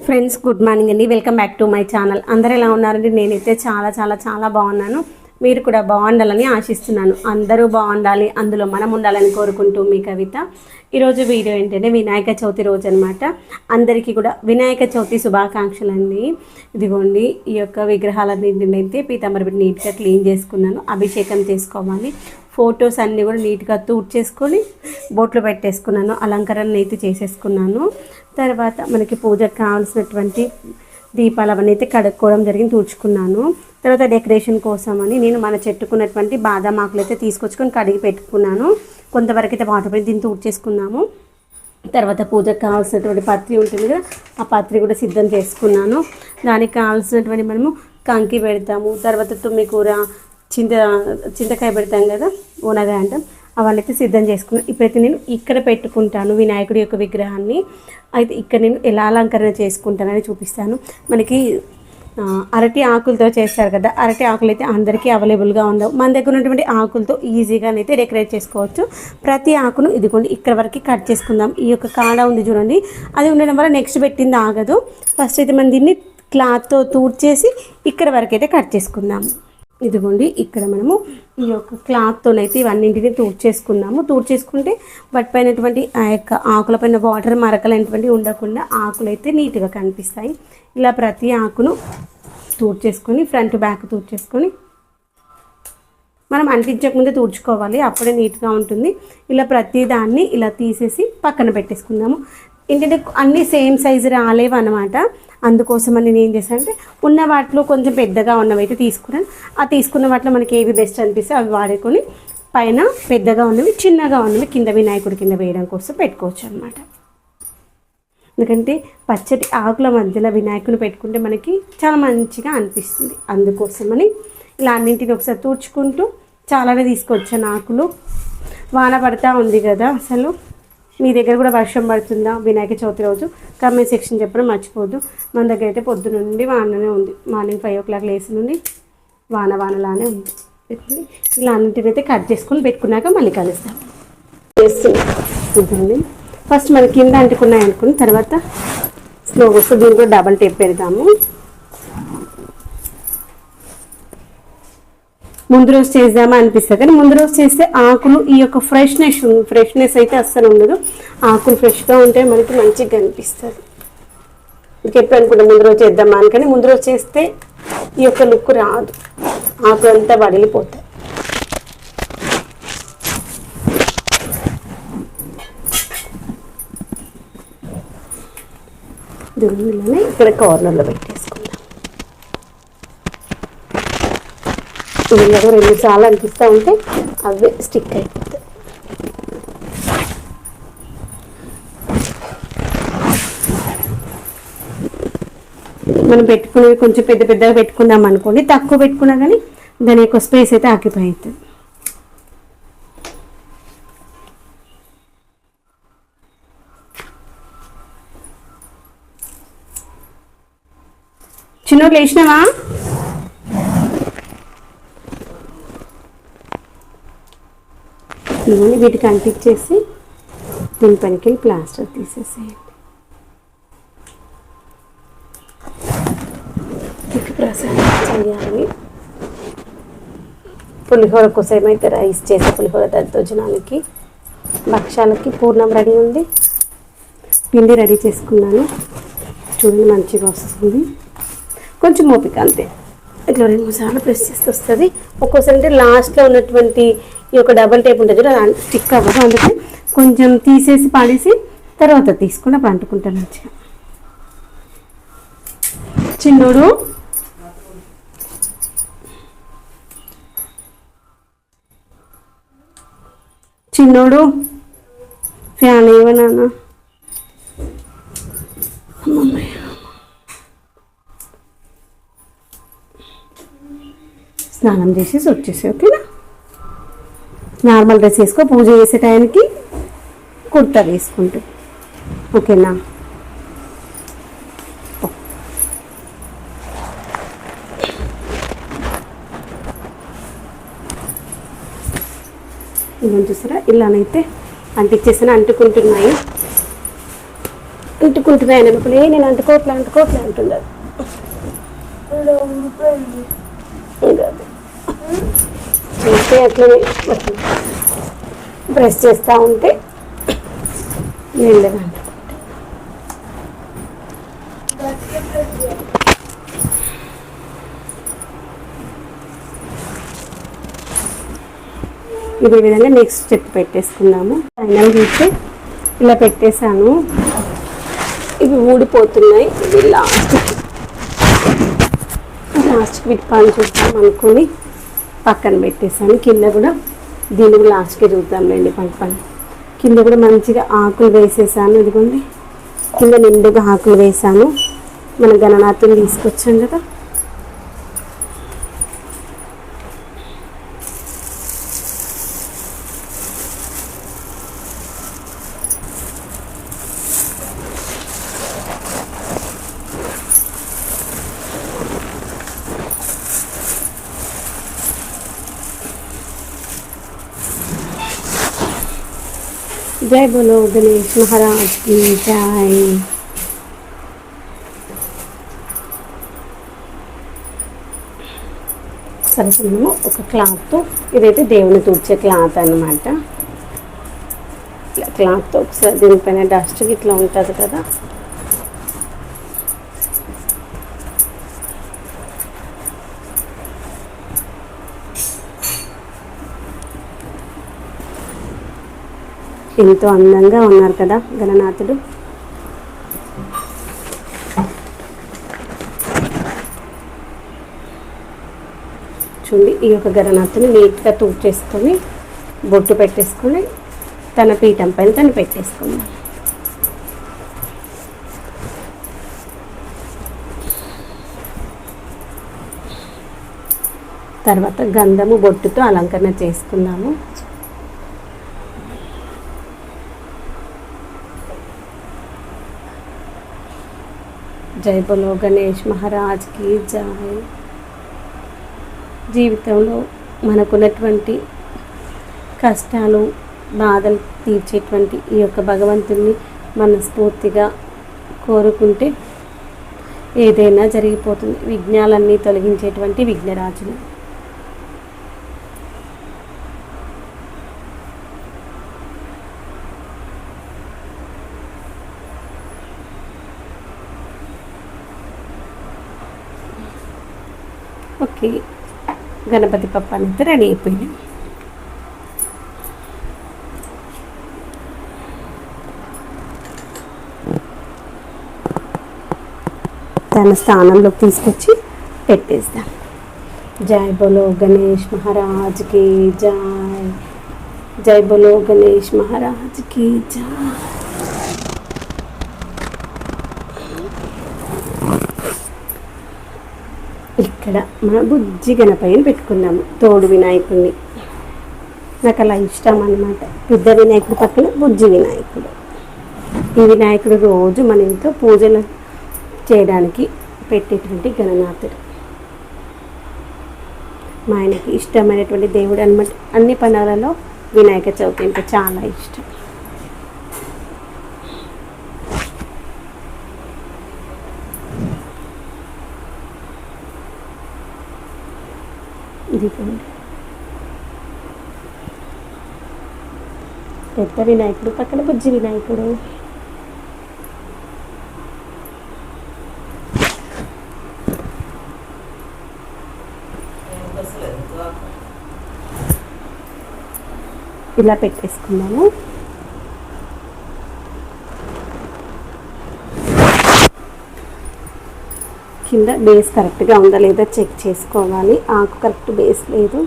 Friends good morning అండి. Welcome back to my channel. అందరూ ఎలా ఉన్నారండి? నేనైతే చాలా చాలా చాలా బాగున్నాను. మీరు కూడా బాగుండాలని ఆశిస్తున్నాను. అందరూ బాగుండాలి, అందులో మనం ఉండాలని కోరుకుంటూ మీ కవిత. ఈరోజు వీడియో ఏంటంటే వినాయక చవితి రోజు అనమాట. అందరికీ కూడా వినాయక చవితి శుభాకాంక్షలు అండి. ఇదిగోండి ఈ యొక్క విగ్రహాలన్నింటిని అయితే పీతాంబర పెట్టి నీట్గా క్లీన్ చేసుకున్నాను. అభిషేకం చేసుకోవాలి. ఫొటోస్ అన్నీ కూడా నీట్గా చేసుకొని బొట్లు పెట్టేసుకున్నాను. అలంకరణ అయితే చేసేసుకున్నాను. తర్వాత మనకి పూజకు కావాల్సినటువంటి దీపాలు అవన్నీ అయితే కడుక్కోవడం జరిగింది, తుడుచుకున్నాను. తర్వాత డెకరేషన్ కోసం అని నేను మన చెట్టుకున్నటువంటి బాదం ఆకులు అయితే తీసుకొచ్చుకొని కడిగి పెట్టుకున్నాను. కొంతవరకు అయితే వాటర్ పై దీన్ని తుడిచేసుకున్నాము. తర్వాత పూజకు కావాల్సినటువంటి పత్రి ఉంటుంది కదా, ఆ పత్రి కూడా సిద్ధం చేసుకున్నాను. దానికి కావాల్సినటువంటి మనము కంకి పెడతాము. తర్వాత తుమ్మికూర, చింతకాయ పెడతాం కదా, ఊనగాయ అంటాం, అవన్నీ అయితే సిద్ధం చేసుకున్నాను. ఇప్పుడైతే నేను ఇక్కడ పెట్టుకుంటాను వినాయకుడి యొక్క విగ్రహాన్ని. అయితే ఇక్కడ నేను ఎలా అలంకరణ చేసుకుంటానని చూపిస్తాను. మనకి అరటి ఆకులతో చేస్తారు కదా, అరటి ఆకులు అయితే అందరికీ అవైలబుల్గా ఉండవు. మన దగ్గర ఉన్నటువంటి ఆకులతో ఈజీగానైతే డెకరేట్ చేసుకోవచ్చు. ప్రతి ఆకును ఇదిగోండి ఇక్కడ వరకు కట్ చేసుకుందాం. ఈ యొక్క కాడ ఉంది చూడండి, అది ఉండడం వల్ల నెక్స్ట్ పెట్టింది ఆగదు. ఫస్ట్ అయితే మనం దీన్ని క్లాత్తో తూడ్చేసి ఇక్కడ వరకు అయితే కట్ చేసుకుందాం. ఇదిగోండి ఇక్కడ మనము ఈ యొక్క క్లాత్తోనైతే ఇవన్నింటినీ తూడ్చేసుకుంటే వాటిపైనటువంటి ఆ యొక్క ఆకులపైన వాటర్ మరకలైనటువంటి ఉండకుండా ఆకులు అయితే నీట్గా కనిపిస్తాయి. ఇలా ప్రతి ఆకును తూడ్చేసుకొని ఫ్రంట్ బ్యాక్ తూడ్చేసుకొని మనం అంటించకముందే తూడ్చుకోవాలి, అప్పుడే నీట్గా ఉంటుంది. ఇలా ప్రతి దాన్ని ఇలా తీసేసి పక్కన పెట్టేసుకుందాము. ఏంటంటే అన్నీ సేమ్ సైజు రాలేవు అనమాట. అందుకోసమని నేను ఏం చేశానంటే ఉన్న వాటిలో కొంచెం పెద్దగా ఉన్నవి అయితే తీసుకున్నాను. ఆ తీసుకున్న వాటిలో మనకి ఏవి బెస్ట్ అనిపిస్తే అవి వాడుకొని పైన పెద్దగా ఉన్నవి, చిన్నగా ఉన్నవి కింద వినాయకుడి కింద వేయడం కోసం పెట్టుకోవచ్చు అనమాట. ఎందుకంటే పచ్చటి ఆకుల మధ్యలో వినాయకుని పెట్టుకుంటే మనకి చాలా మంచిగా అనిపిస్తుంది. అందుకోసమని ఇలా అన్నింటిని ఒకసారి తూడ్చుకుంటూ చాలానే తీసుకొచ్చాను ఆకులు. వాన పడతా ఉంది కదా, అసలు మీ దగ్గర కూడా వర్షం పడుతుందా వినాయక చవితి రోజు? కామెంట్ సెక్షన్ చెప్పడం మర్చిపోవద్దు. మన దగ్గర అయితే పొద్దున నుండి వాననే ఉంది. మార్నింగ్ 5 o'clock లేసి నుండి వానలానే ఉంది. ఇలా అన్నింటిని అయితే కట్ చేసుకొని పెట్టుకున్నాక మళ్ళీ కలుస్తాం. చేస్తుంది ఫస్ట్ మన కింద అంటుకున్నాయి అనుకుని తర్వాత స్లోగా వస్తుంది. దీనికి కూడా డబల్ టేప్ పెడదాము. ముందు రోజు చేద్దామా అనిపిస్తుంది, కానీ ముందు రోజు చేస్తే ఆకులు ఈ యొక్క ఫ్రెష్నెస్ అయితే అస్సలు ఉండదు. ఆకులు ఫ్రెష్గా ఉంటే మనకి మంచిగా అనిపిస్తుంది. ఇంకెప్పుడు అనుకుంటా ముందు రోజు చేద్దామా అని, కానీ ముందు రోజు చేస్తే ఈ యొక్క లుక్ రాదు, ఆకులు అంతా వడిలిపోతాయి. దీనిలోనే ఇక్కడ కార్నర్లో పెట్టేసుకుందాం. ఇలాగ 2 సార్లు అనిపిస్తూ ఉంటే అవి స్టిక్ అయిపోతాయి. మనం పెట్టుకునేవి కొంచెం పెద్దగా పెట్టుకుందాం అనుకోండి, తక్కువ పెట్టుకున్నా కానీ దాని యొక్క స్పేస్ అయితే ఆక్యుపై అవుతుంది. చిన్నోట్లు వేసినావా? వీటికి అంటించేసి దీనిపైకి ప్లాస్టర్ తీసేసేయండి. ప్రసాదం చేయాలి. పులిహోర కోసం అయితే రైస్ చేసే పులిహోర దద్దోజనాలకి భక్షాలకి పూర్ణం రెడీ ఉంది. పిండి రెడీ చేసుకున్నాను. చూడండి మంచిగా వస్తుంది. కొంచెం ఓపిక అంతే. ఇట్లా 2-3 సార్లు ప్రెస్ చేస్తే వస్తుంది. ఒక్కోసారి అంటే లాస్ట్లో ఉన్నటువంటి ఈ యొక్క డబల్ టేప్ ఉంటుంది కదా, అది స్టిక్ అవ్వదు. అందుకే కొంచెం తీసేసి పాడేసి తర్వాత తీసుకుని అప్పుడు అంటుకుంటాను మంచిగా. చిన్నోడు ఫ్యాన్ ఏమన్నా స్నానం చేసేసి వచ్చేసి ఓకేనా. నార్మల్ డ్రెస్ వేసుకో, పూజ చేసే టైంకి కుర్తా వేసుకుంటూ ఓకేనా. ఇవన్నీ చూసారా, ఇలానైతే అంటించేసిన అంటుకుంటున్నాయి. అంటుకుంటున్నాయి అనుకుని నేను అంటుకోవట్లే అంటున్నారు. చేస్తే అట్లనే ప్రెస్ చేస్తూ ఉంటే మెల్లగా ఇదే విధంగా నెక్స్ట్ స్టెప్ పెట్టేసుకున్నాము. ఫైనల్ తీస్తే ఇలా పెట్టేశాను. ఇవి ఊడిపోతున్నాయి. ఇవి లాస్ట్కి విప్పాలని చూద్దాం అనుకుని పక్కన పెట్టేశాను. కింద కూడా దీన్ని కూడా లాస్ట్కి చూద్దాంలేండి. పని కింద కూడా మంచిగా ఆకులు వేసేసాను. ఇదిగోండి కింద నిండుగా ఆకులు వేసాను. మన గణనాథుని తీసుకొచ్చాం కదా, జై బోలో గణేష్ మహారాజ్ की జై. సరే మనము ఒక క్లాత్తో, ఇదైతే దేవుని తుడిచే క్లాత్ అన్నమాట. ఇట్లా క్లాత్తో ఒకసారి దీనిపైన డస్ట్ ఇట్లా ఉంటుంది కదా, ఎంతో అందంగా ఉన్నారు కదా గణనాథుడు. చూడండి, ఈ యొక్క గణనాథుని నీట్గా తూర్చేసుకొని బొట్టు పెట్టేసుకొని తన పీఠం పైన తను పెట్టేసుకుందాం. తర్వాత గంధము బొట్టుతో అలంకరణ చేసుకుందాము. జై బోలో గణేష్ మహారాజ్ की జై. జీవితంలో మనకున్నటువంటి కష్టాలు బాధలు తీర్చేటువంటి ఈ యొక్క భగవంతుని మనస్ఫూర్తిగా కోరుకుంటే ఏదైనా జరిగిపోతుంది. విఘ్నాలన్నీ తొలగించేటువంటి విఘ్నరాజులు. ఓకే, గణపతి పప్ప అనేది రెడీ అయిపోయింది. తన స్థానంలోకి తీసుకొచ్చి పెట్టేస్తాం. జై బోలో గణేష్ మహారాజ్ की జై. జై బోలో గణేష్ మహారాజ్ की జై. ఇక్కడ మన బుజ్జి గణపయ్యని పెట్టుకున్నాము, తోడు వినాయకుడిని. నాకు అలా ఇష్టం అన్నమాట. పెద్ద వినాయకుడి పక్కన బుజ్జి వినాయకుడు. ఈ వినాయకుడు రోజు మన ఇంట్లో పూజలు చేయడానికి పెట్టేటువంటి గణనాథుడు. మా ఆయనకి ఇష్టమైనటువంటి దేవుడు అన్నమాట. అన్ని పండుగలలో వినాయక చవితి అంటే చాలా ఇష్టం. ఇదిగోండి పెద్ద వినాయకుడు పక్కన బుజ్జి వినాయకుడు. ఇలా పెట్టేసుకున్నాము. కింద బేస్ కరెక్ట్గా ఉందా లేదా చెక్ చేసుకోవాలి. ఆకు కరెక్ట్ బేస్ లేదు.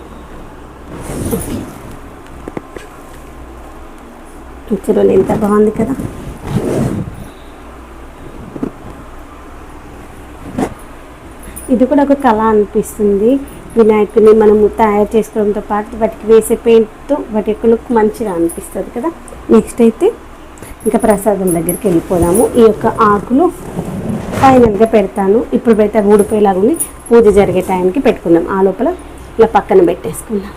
చూడండి ఎంత బాగుంది కదా. ఇది కూడా ఒక కళ అనిపిస్తుంది. వినాయకుడిని మనము తయారు చేసుకోవడంతో పాటు వాటికి వేసే పెయింట్తో వాటి యొక్క లుక్ మంచిగా అనిపిస్తుంది కదా. నెక్స్ట్ అయితే ఇంకా ప్రసాదం దగ్గరికి వెళ్ళిపోదాము. ఈ యొక్క ఆకులు ఫైనల్గా పెడతాను. ఇప్పుడు పెడితే ఊడిపోయేలాగా పూజ జరిగే టైంకి పెట్టుకుందాం. ఆ లోపల ఇలా పక్కన పెట్టేసుకుందాం.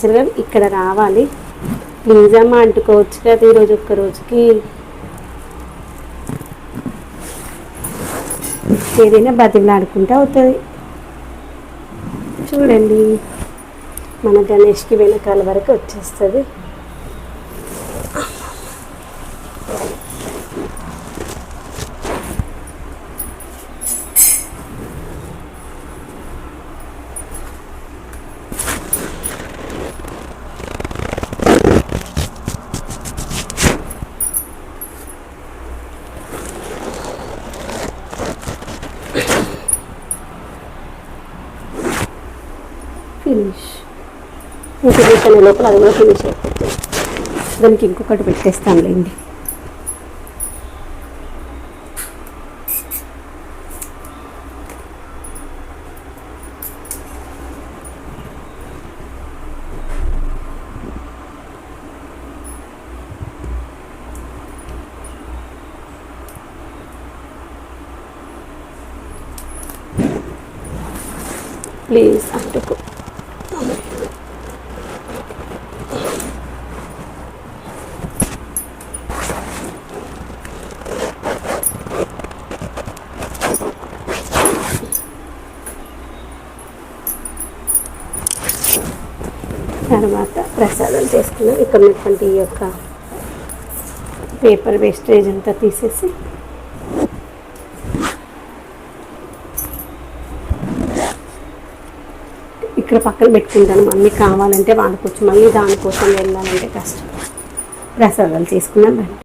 సరే ఇక్కడ రావాలి. ప్లీజ్ అమ్మ అంటుకోవచ్చు కదా ఈరోజు ఒక్క రోజుకి. ఏదైనా బతిమలాడుకుంటే అవుతుంది. చూడండి మన గణేష్కి వెనకాల వరకు వచ్చేస్తుంది. ఫినిష్. ఇంకా తీసుకునే లోపల అది కూడా ఫినిష్ అయిపోతుంది. దానికి ఇంకొకటి పెట్టేస్తాంలేండి. ప్లీజ్ అంటుకో. తర్వాత ప్రసాదం చేసుకున్నాం. ఇక్కడ ఉన్నటువంటి ఈ యొక్క పేపర్ వేస్టేజ్ అంతా తీసేసి ఇక్కడ పక్కన పెట్టుకుంటాను. మళ్ళీ కావాలంటే వాడుకోవచ్చు. మళ్ళీ దానికోసం వెళ్ళాలంటే కష్టం. ప్రసాదాలు చేసుకున్నాం.